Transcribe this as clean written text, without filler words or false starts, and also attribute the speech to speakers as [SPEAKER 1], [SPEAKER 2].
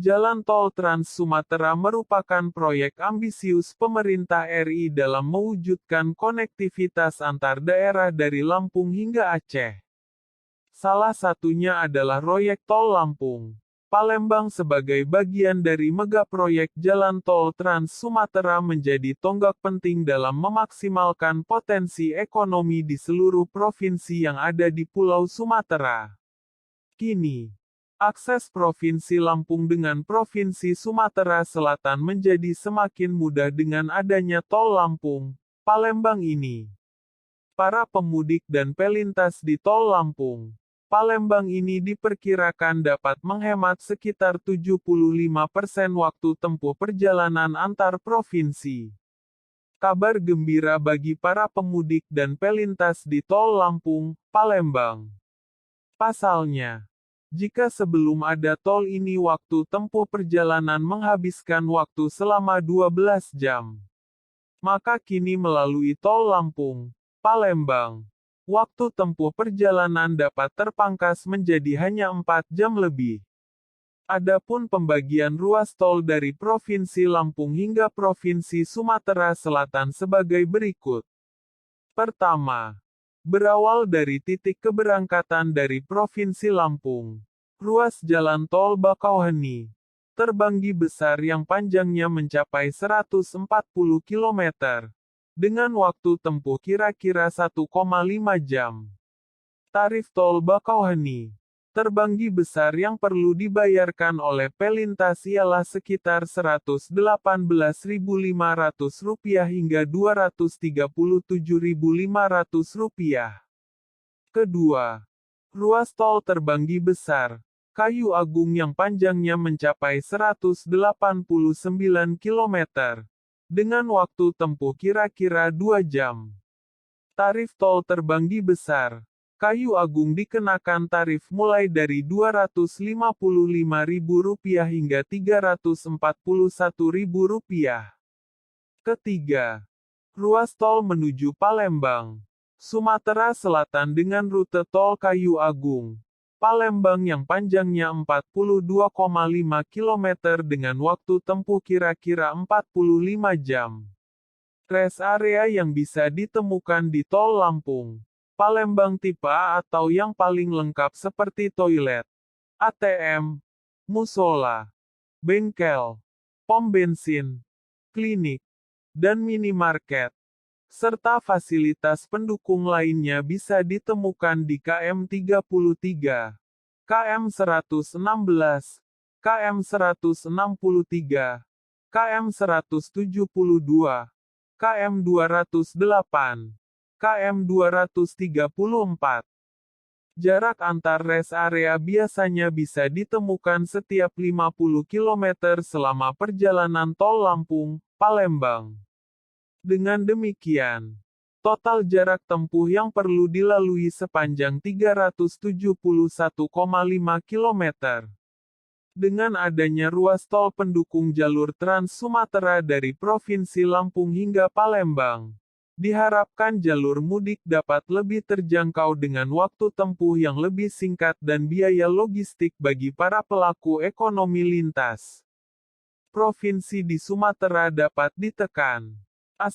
[SPEAKER 1] Jalan Tol Trans Sumatera merupakan proyek ambisius pemerintah RI dalam mewujudkan konektivitas antar daerah dari Lampung hingga Aceh. Salah satunya adalah proyek Tol Lampung Palembang sebagai bagian dari megaproyek Jalan Tol Trans Sumatera menjadi tonggak penting dalam memaksimalkan potensi ekonomi di seluruh provinsi yang ada di Pulau Sumatera. Kini, akses Provinsi Lampung dengan Provinsi Sumatera Selatan menjadi semakin mudah dengan adanya Tol Lampung Palembang ini. Para pemudik dan pelintas di Tol Lampung Palembang ini diperkirakan dapat menghemat sekitar 75% waktu tempuh perjalanan antar provinsi. Kabar gembira bagi para pemudik dan pelintas di Tol Lampung Palembang. Pasalnya, jika sebelum ada tol ini waktu tempuh perjalanan menghabiskan waktu selama 12 jam, maka kini melalui Tol Lampung Palembang, waktu tempuh perjalanan dapat terpangkas menjadi hanya 4 jam lebih. Adapun pembagian ruas tol dari Provinsi Lampung hingga Provinsi Sumatera Selatan sebagai berikut. Pertama, berawal dari titik keberangkatan dari Provinsi Lampung, ruas jalan tol Bakauheni terbanggi besar yang panjangnya mencapai 140 km, dengan waktu tempuh kira-kira 1,5 jam. Tarif tol Bakauheni terbanggi besar yang perlu dibayarkan oleh pelintas ialah sekitar Rp118.500 hingga Rp237.500. Kedua, ruas tol terbanggi besar Kayu Agung yang panjangnya mencapai 189 km, dengan waktu tempuh kira-kira 2 jam. Tarif tol terbanggi besar Kayu Agung dikenakan tarif mulai dari Rp255.000 hingga Rp341.000. Ketiga, ruas tol menuju Palembang, Sumatera Selatan dengan rute tol Kayu Agung Palembang yang panjangnya 42,5 km dengan waktu tempuh kira-kira 45 jam. Rest area yang bisa ditemukan di Tol Lampung Palembang tipe A atau yang paling lengkap seperti toilet, ATM, musola, bengkel, pom bensin, klinik, dan minimarket, serta fasilitas pendukung lainnya bisa ditemukan di KM 33, KM 116, KM 163, KM 172, KM 208, KM 234. Jarak antar rest area biasanya bisa ditemukan setiap 50 km selama perjalanan Tol Lampung Palembang. Dengan demikian, total jarak tempuh yang perlu dilalui sepanjang 371,5 km. Dengan adanya ruas tol pendukung jalur Trans Sumatera dari Provinsi Lampung hingga Palembang, diharapkan jalur mudik dapat lebih terjangkau dengan waktu tempuh yang lebih singkat dan biaya logistik bagi para pelaku ekonomi lintas provinsi di Sumatera dapat ditekan. *****